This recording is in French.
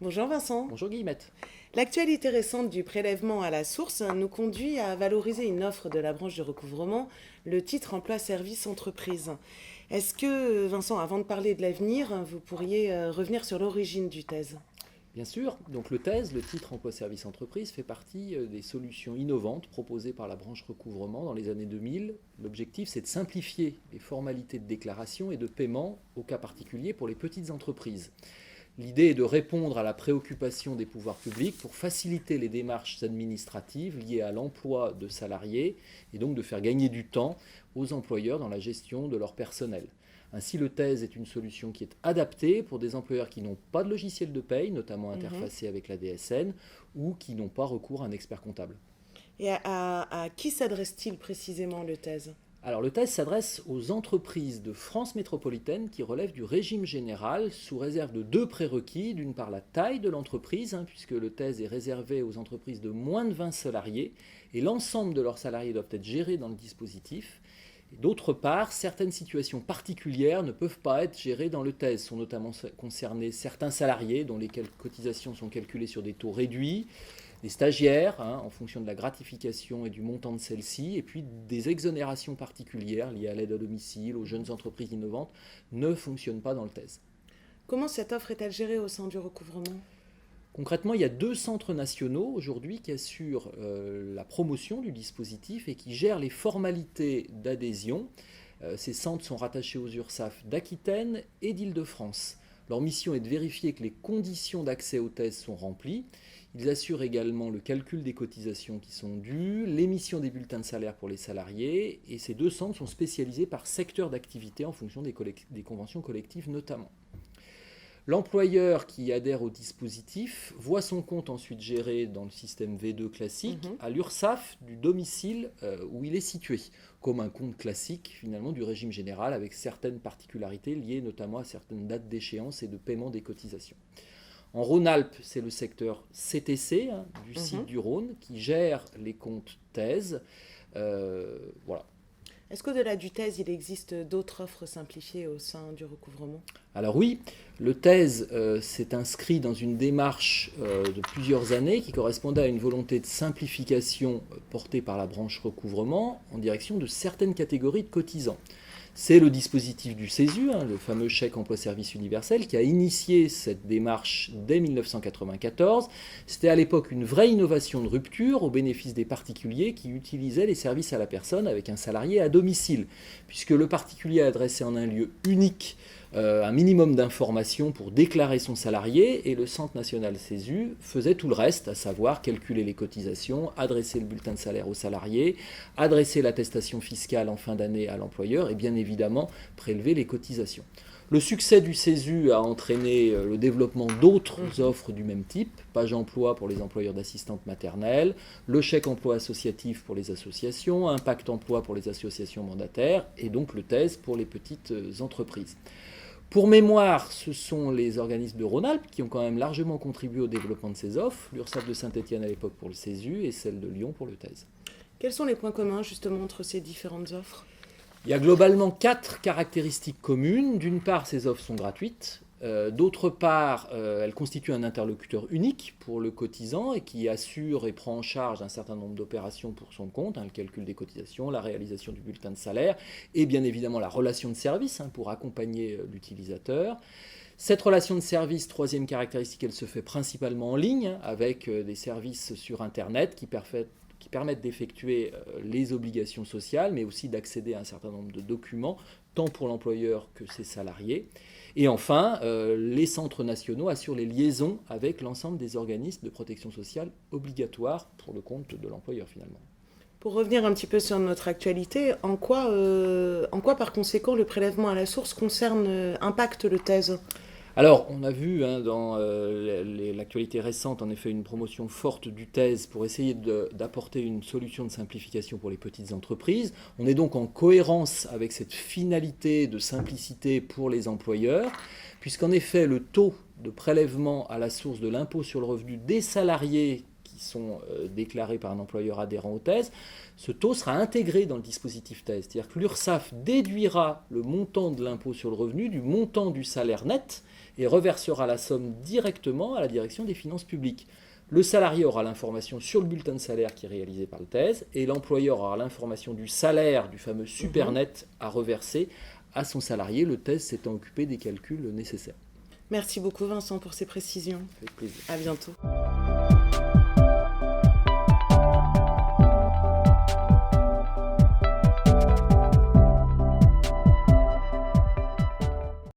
Bonjour Vincent. Bonjour Guillemette. L'actualité récente du prélèvement à la source nous conduit à valoriser une offre de la branche du recouvrement, le titre emploi-service entreprise. Est-ce que, Vincent, avant de parler de l'avenir, vous pourriez revenir sur l'origine du TES ? Bien sûr, donc le TES, le titre emploi-service entreprise, fait partie des solutions innovantes proposées par la branche recouvrement dans les années 2000. L'objectif, c'est de simplifier les formalités de déclaration et de paiement au cas particulier pour les petites entreprises. L'idée est de répondre à la préoccupation des pouvoirs publics pour faciliter les démarches administratives liées à l'emploi de salariés et donc de faire gagner du temps aux employeurs dans la gestion de leur personnel. Ainsi, le TES est une solution qui est adaptée pour des employeurs qui n'ont pas de logiciel de paye, notamment interfacé avec la DSN, ou qui n'ont pas recours à un expert comptable. Et à qui s'adresse-t-il précisément le TES ? Alors le TES s'adresse aux entreprises de France métropolitaine qui relèvent du régime général sous réserve de deux prérequis. D'une part la taille de l'entreprise, puisque le TES est réservé aux entreprises de moins de 20 salariés et l'ensemble de leurs salariés doivent être gérés dans le dispositif. Et d'autre part, certaines situations particulières ne peuvent pas être gérées dans le TES. Sont notamment concernés certains salariés dont les cotisations sont calculées sur des taux réduits, des stagiaires, en fonction de la gratification et du montant de celle-ci, et puis des exonérations particulières liées à l'aide à domicile, aux jeunes entreprises innovantes, ne fonctionnent pas dans le TES. Comment cette offre est-elle gérée au sein du recouvrement ? Concrètement, il y a 2 centres nationaux aujourd'hui qui assurent la promotion du dispositif et qui gèrent les formalités d'adhésion. Ces centres sont rattachés aux URSSAF d'Aquitaine et d'Île-de-France. Leur mission est de vérifier que les conditions d'accès au TES sont remplies. Ils assurent également le calcul des cotisations qui sont dues, l'émission des bulletins de salaire pour les salariés, et ces 2 centres sont spécialisés par secteur d'activité en fonction des conventions collectives notamment. L'employeur qui adhère au dispositif voit son compte ensuite géré dans le système V2 classique à l'URSSAF du domicile où il est situé, comme un compte classique finalement du régime général avec certaines particularités liées notamment à certaines dates d'échéance et de paiement des cotisations. En Rhône-Alpes, c'est le secteur CTC du site du Rhône qui gère les comptes TES. Voilà. Est-ce qu'au-delà du TES, il existe d'autres offres simplifiées au sein du recouvrement ? Alors oui, le TES s'est inscrit dans une démarche de plusieurs années qui correspondait à une volonté de simplification portée par la branche recouvrement en direction de certaines catégories de cotisants. C'est le dispositif du CESU, le fameux chèque emploi-service universel, qui a initié cette démarche dès 1994. C'était à l'époque une vraie innovation de rupture au bénéfice des particuliers qui utilisaient les services à la personne avec un salarié à domicile, puisque le particulier adressait en un lieu unique un minimum d'informations pour déclarer son salarié et le Centre national CESU faisait tout le reste, à savoir calculer les cotisations, adresser le bulletin de salaire au salarié, adresser l'attestation fiscale en fin d'année à l'employeur et bien évidemment prélever les cotisations. Le succès du CESU a entraîné le développement d'autres offres du même type, Page emploi pour les employeurs d'assistantes maternelles, le chèque emploi associatif pour les associations, Impact emploi pour les associations mandataires et donc le TES pour les petites entreprises. Pour mémoire, ce sont les organismes de Rhône-Alpes qui ont quand même largement contribué au développement de ces offres, l'URSSAF de Saint-Étienne à l'époque pour le CESU et celle de Lyon pour le TES. Quels sont les points communs justement entre ces différentes offres ? Il y a globalement 4 caractéristiques communes. D'une part, ces offres sont gratuites. D'autre part, elles constituent un interlocuteur unique pour le cotisant et qui assure et prend en charge un certain nombre d'opérations pour son compte, le calcul des cotisations, la réalisation du bulletin de salaire et bien évidemment la relation de service pour accompagner l'utilisateur. Cette relation de service, troisième caractéristique, elle se fait principalement en ligne avec des services sur Internet qui permettent d'effectuer les obligations sociales, mais aussi d'accéder à un certain nombre de documents, tant pour l'employeur que ses salariés. Et enfin, les centres nationaux assurent les liaisons avec l'ensemble des organismes de protection sociale obligatoires pour le compte de l'employeur finalement. Pour revenir un petit peu sur notre actualité, en quoi par conséquent le prélèvement à la source impacte le TES ? Alors, on a vu dans l'actualité récente, en effet, une promotion forte du TES pour essayer d'apporter une solution de simplification pour les petites entreprises. On est donc en cohérence avec cette finalité de simplicité pour les employeurs, puisqu'en effet, le taux de prélèvement à la source de l'impôt sur le revenu des salariés qui qui sont déclarés par un employeur adhérent au TES, ce taux sera intégré dans le dispositif TES. C'est-à-dire que l'URSSAF déduira le montant de l'impôt sur le revenu du montant du salaire net et reversera la somme directement à la direction des finances publiques. Le salarié aura l'information sur le bulletin de salaire qui est réalisé par le TES et l'employeur aura l'information du salaire, du fameux supernet à reverser à son salarié, le TES s'étant occupé des calculs nécessaires. Merci beaucoup Vincent pour ces précisions. Avec plaisir. À bientôt.